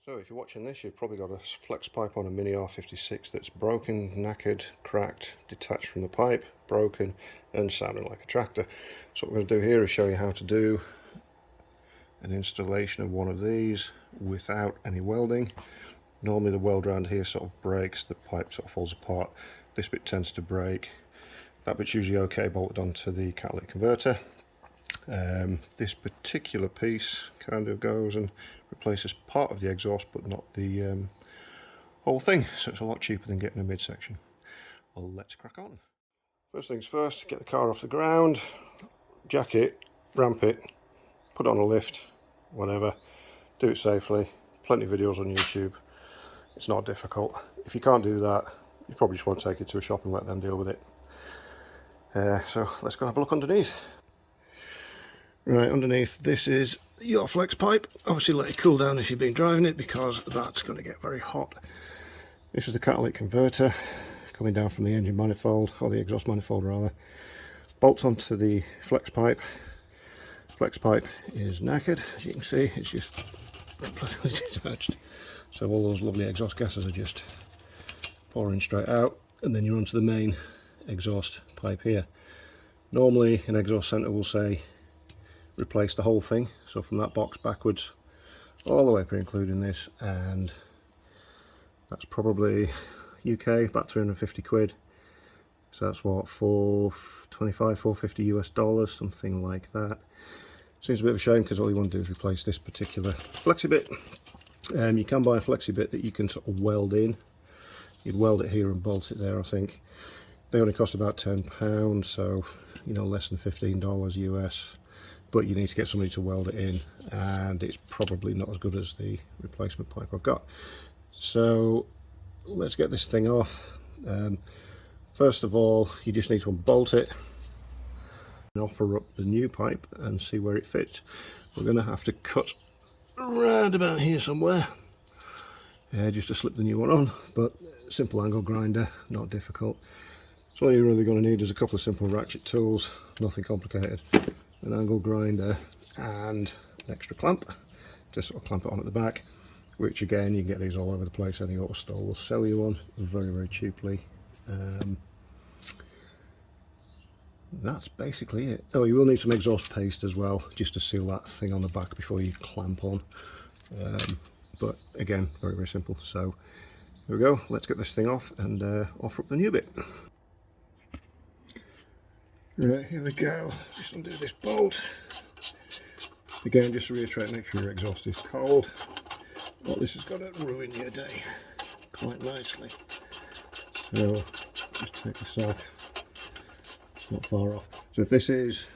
So if you're watching this, you've probably got a flex pipe on a Mini R56 that's broken, knackered, cracked, detached from the pipe, broken and sounding like a tractor. So what we're going to do here is show you how to do an installation of one of these without any welding. Normally the weld round here sort of breaks, the pipe sort of falls apart. This bit tends to break. That bit's usually okay bolted onto the catalytic converter. This particular piece kind of goes and replaces part of the exhaust but not the whole thing, so it's a lot cheaper than getting a midsection. Well, let's crack on. First things first, get the car off the ground, jack it, ramp it, put it on a lift, whatever, do it safely. Plenty of videos on YouTube, it's not difficult. If you can't do that, you probably just want to take it to a shop and let them deal with it. So let's go and have a look underneath. Right, underneath this is your flex pipe. Obviously let it cool down if you've been driving it, because that's going to get very hot. This is the catalytic converter coming down from the engine manifold, or the exhaust manifold rather. Bolts onto the flex pipe. Flex pipe is knackered, as you can see, it's just completely detached. So all those lovely exhaust gases are just pouring straight out, and then you're onto the main exhaust pipe here. Normally an exhaust centre will say replace the whole thing, so from that box backwards all the way up, including this, and that's probably UK about 350 quid. So that's what, 425, 450 US dollars, something like that. Seems a bit of a shame because all you want to do is replace this particular flexi bit. You can buy a flexi bit that you can sort of weld in. You'd weld it here and bolt it there. I think they only cost about £10, so you know, less than $15 US. But you need to get somebody to weld it in, and it's probably not as good as the replacement pipe I've got. So let's get this thing off. First of all, you just need to unbolt it and offer up the new pipe and see where it fits. We're going to have to cut around about here somewhere, just to slip the new one on, but simple angle grinder, not difficult. So all you're really going to need is a couple of simple ratchet tools, nothing complicated. An angle grinder and an extra clamp to sort of clamp it on at the back, which again you can get these all over the place. Any auto store will sell you one very cheaply. That's basically it. Oh, you will need some exhaust paste as well, just to seal that thing on the back before you clamp on. But again, very simple. So here we go, let's get this thing off and offer up the new bit. Right, here we go, just undo this bolt. Again, just to reiterate, make sure your exhaust is cold, or this is going to ruin your day quite nicely. So just take this off, it's not far off. So if this is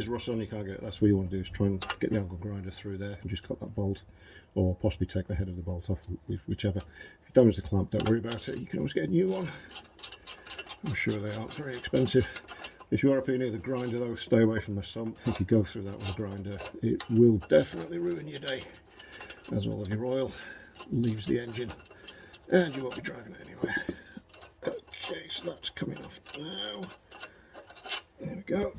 rust on, you can't get it, that's what you want to do, is try and get the angle grinder through there and just cut that bolt, or possibly take the head of the bolt off, whichever. If you damage the clamp, don't worry about it, you can always get a new one. I'm sure they aren't very expensive. If you are up near the grinder though, stay away from the sump. If you go through that with a grinder, it will definitely ruin your day, as all of your oil leaves the engine and you won't be driving it anywhere. Okay, so that's coming off now. There we go.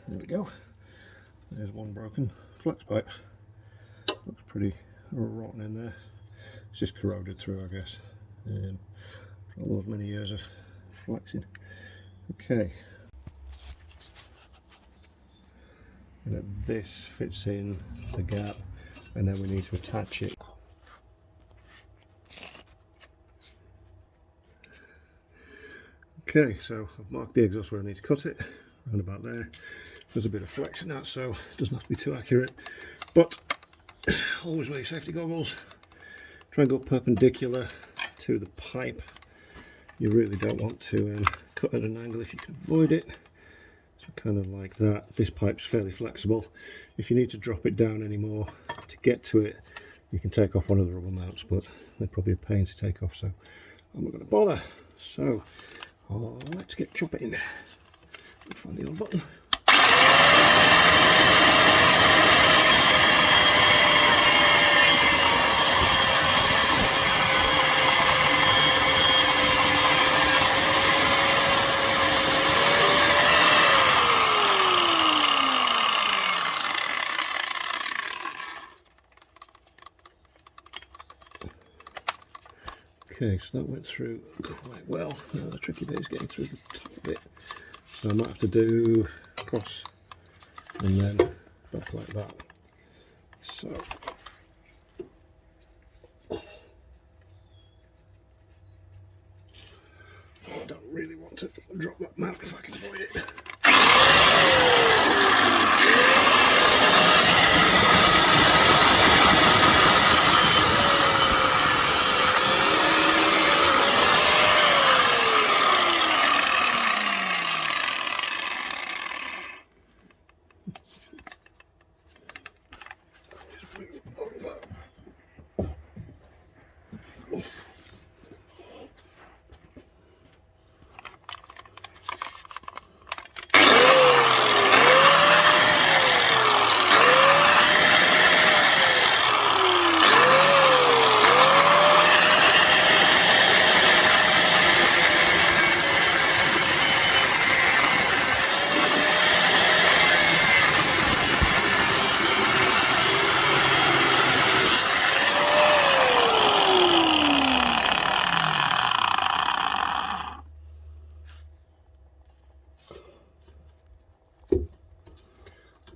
There we go. There's one broken flex pipe. Looks pretty rotten in there. It's just corroded through, I guess. For all those many years of flexing. Okay. And this fits in the gap, and then we need to attach it. Okay, so I've marked the exhaust where I need to cut it, around about there. There's a bit of flex in that, so it doesn't have to be too accurate, but always wear your safety goggles. Try and go perpendicular to the pipe. You really don't want to cut at an angle if you can avoid it. So kind of like that. This pipe's fairly flexible. If you need to drop it down anymore to get to it, you can take off one of the rubber mounts, but they're probably a pain to take off, so I'm not going to bother. So let's get chopping. Find the old button. Okay, so that went through quite well. Now the tricky bit is getting through the top bit. So I might have to do across and then back like that. So I don't really want to drop that mount if I can avoid it.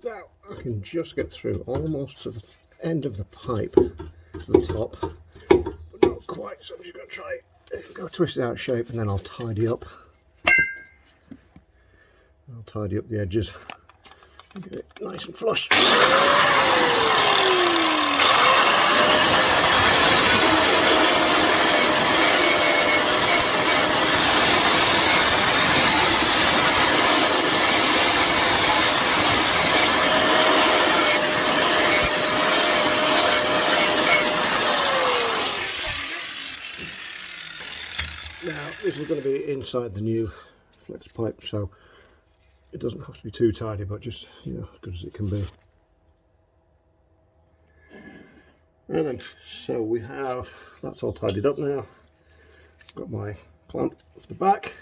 Now I can just get through almost to the end of the pipe, to the top, but not quite, so I'm just going to try it. Go twist it out of shape and then I'll tidy up. I'll tidy up the edges and get it nice and flush. Now this is going to be inside the new flex pipe, so it doesn't have to be too tidy, but just, you know, as good as it can be. Right then, so we have, that's all tidied up now. Got my clamp off the back.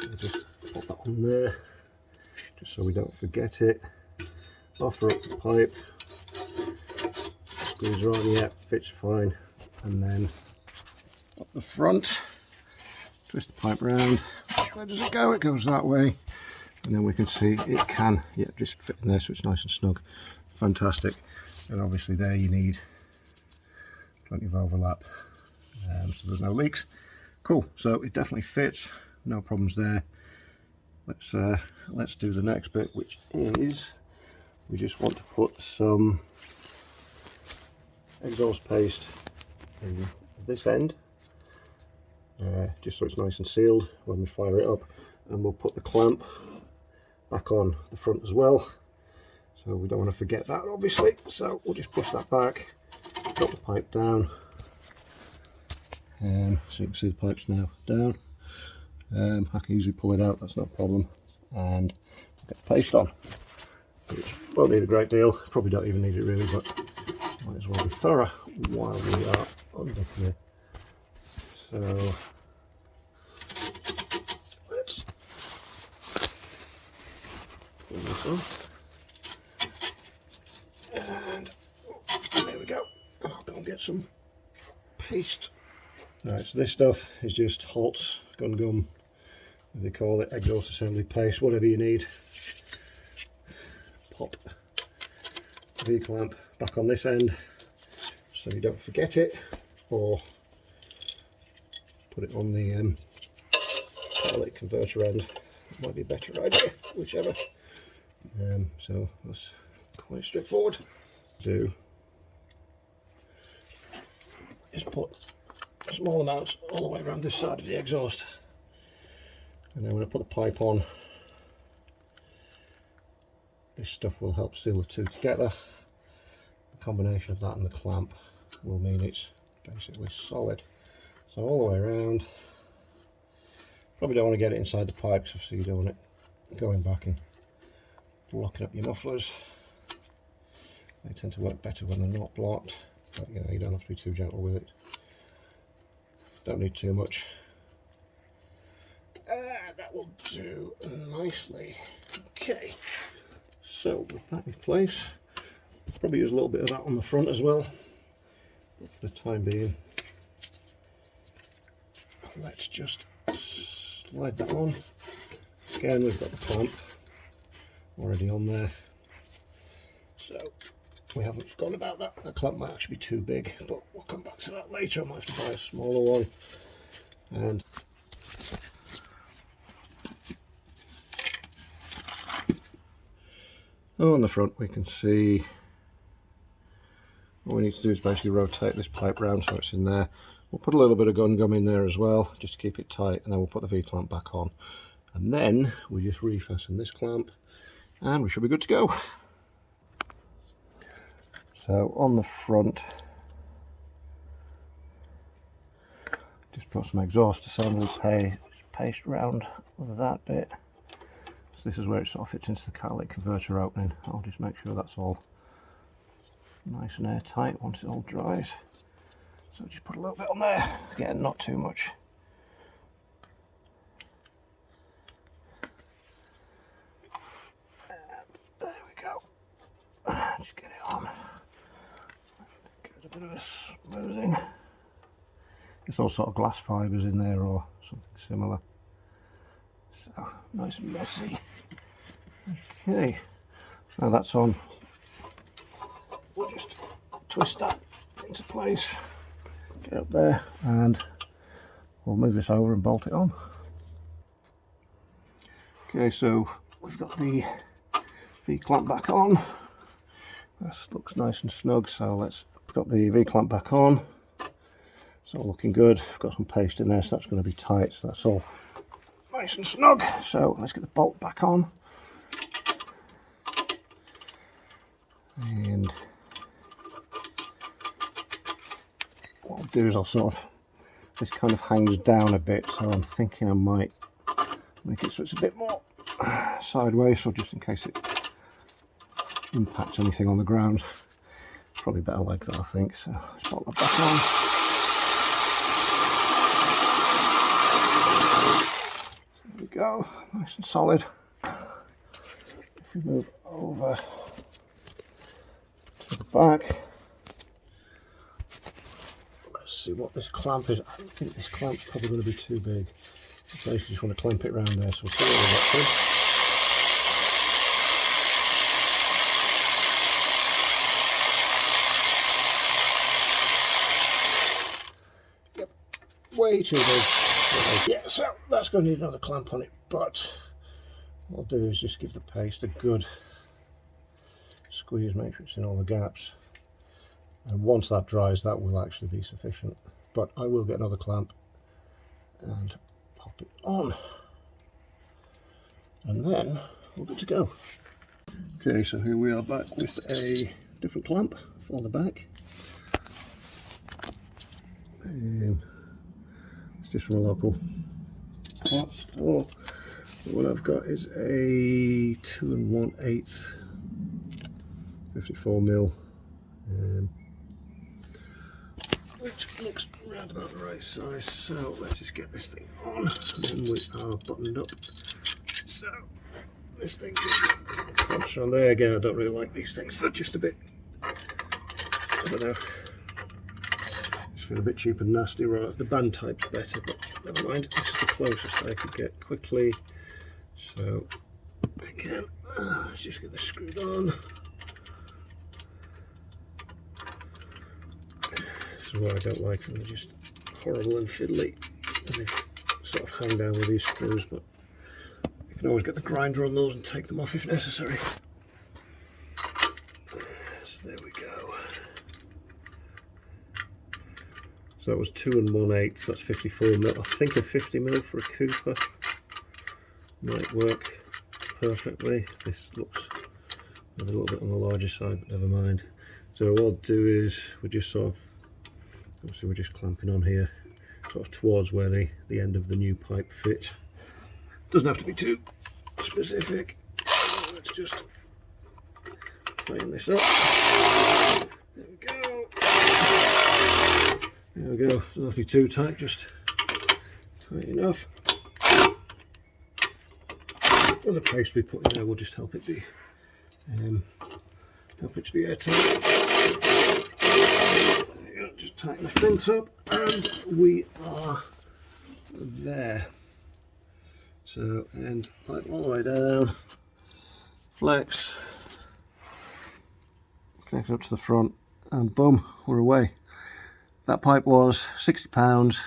I'll just pop that on there, just so we don't forget it. Offer up the pipe, squeeze her on, yeah, fits fine. And then up the front, twist the pipe round. Where does it go? It goes that way. And then we can see it can, yeah, just fit in there, so it's nice and snug. Fantastic. And obviously there you need plenty of overlap, so there's no leaks. Cool, so it definitely fits, no problems there. Let's do the next bit, which is we just want to put some exhaust paste in this end, just so it's nice and sealed when we fire it up, and we'll put the clamp back on the front as well, so we don't want to forget that obviously. So we'll just push that back, drop the pipe down, so you can see the pipe's now down. I can easily pull it out, that's no problem, and get the paste on, which won't need a great deal, probably don't even need it really, but might as well be thorough while we are under here. So let's pull this on, and there we go. I'll go and get some paste. Right, so this stuff is just Holt's gun gum, as they call it, exhaust assembly paste, whatever you need. Pop V-clamp back on this end so you don't forget it, or put it on the catalytic converter end. It might be a better idea, whichever. So that's quite straightforward. Just put small amounts all the way around this side of the exhaust, and then when I put the pipe on, this stuff will help seal the two together. The combination of that and the clamp will mean it's basically solid. So all the way around. Probably don't want to get it inside the pipes, so you don't want it going back and blocking up your mufflers. They tend to work better when they're not blocked, but you know, you don't have to be too gentle with it. Don't need too much. That will do nicely. Okay, so with that in place, probably use a little bit of that on the front as well, but for the time being let's just slide that on. Again, we've got the clamp already on there, so we haven't forgotten about that. That clamp might actually be too big, but we'll come back to that later. I might have to buy a smaller one. And on the front we can see what we need to do is basically rotate this pipe round so it's in there. We'll put a little bit of gun gum in there as well, just to keep it tight, and then we'll put the V-clamp back on. And then we just refasten this clamp and we should be good to go. So on the front, just put some exhaust assembly paste around that bit. So this is where it sort of fits into the catalytic converter opening. I'll just make sure that's all nice and airtight once it all dries. So just put a little bit on there, again not too much. And there we go. Just get it on. Give it a bit of a smoothing. There's all sort of glass fibres in there or something similar. So nice and messy. Okay, now that's on. We'll just twist that into place, get up there, and we'll move this over and bolt it on. Okay, so we've got the V-clamp back on. This looks nice and snug, so let's put the V-clamp back on. It's all looking good. I've got some paste in there, so that's going to be tight, so that's all nice and snug. So let's get the bolt back on. And what I'll do is I'll sort of, this kind of hangs down a bit, so I'm thinking I might make it so it's a bit more sideways, so just in case it impacts anything on the ground. Probably better like that, I think. So let's bolt that back on. There we go, nice and solid. If we move over to the back, let's see what this clamp is. I think this clamp's probably going to be too big. So you just want to clamp it around there, so we'll see what we get to. Way too big. Yeah, so that's going to need another clamp on it, but what I'll do is just give the paste a good squeeze, make sure it's in all the gaps, and once that dries that will actually be sufficient. But I will get another clamp and pop it on, and then we're good to go. Okay, so here we are back with a different clamp for the back. It's just from a local parts store. What I've got is a 2 1/8 54mm, which looks round about the right size. So let's just get this thing on, and then we are buttoned up. So this thing just clamps around there. Again, I don't really like these things, they're just a bit, I don't know, feel a bit cheap and nasty. Right, the band type's better, but never mind. This is the closest I could get quickly. So again, let's just get this screwed on. This is what I don't like, they're just horrible and fiddly, and they sort of hang down with these screws, but you can always get the grinder on those and take them off if necessary. So there we go. So that was 2 1/8, so that's 54mm. I think a 50mm for a Cooper might work perfectly. This looks a little bit on the larger side, but never mind. So what I'll do is we're just sort of, obviously we're just clamping on here, sort of towards where the end of the new pipe fits. Doesn't have to be too specific. Let's just tighten this up. There we go. There we go. Doesn't have to be too tight, just tight enough. And the paste we put in there will just help it be airtight. There you go. Just tighten the front up, and we are there. So end pipe all the way down, flex, connect up to the front, and boom, we're away. That pipe was £60.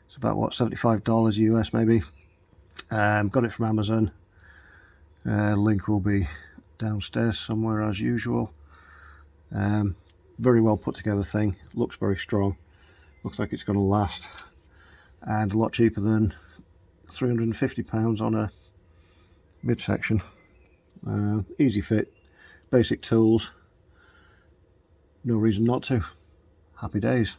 It's about what, $75 US maybe. Got it from Amazon. Link will be downstairs somewhere as usual. Very well put together thing, looks very strong, looks like it's going to last, and a lot cheaper than £350 on a midsection. Easy fit, basic tools, no reason not to. Happy days.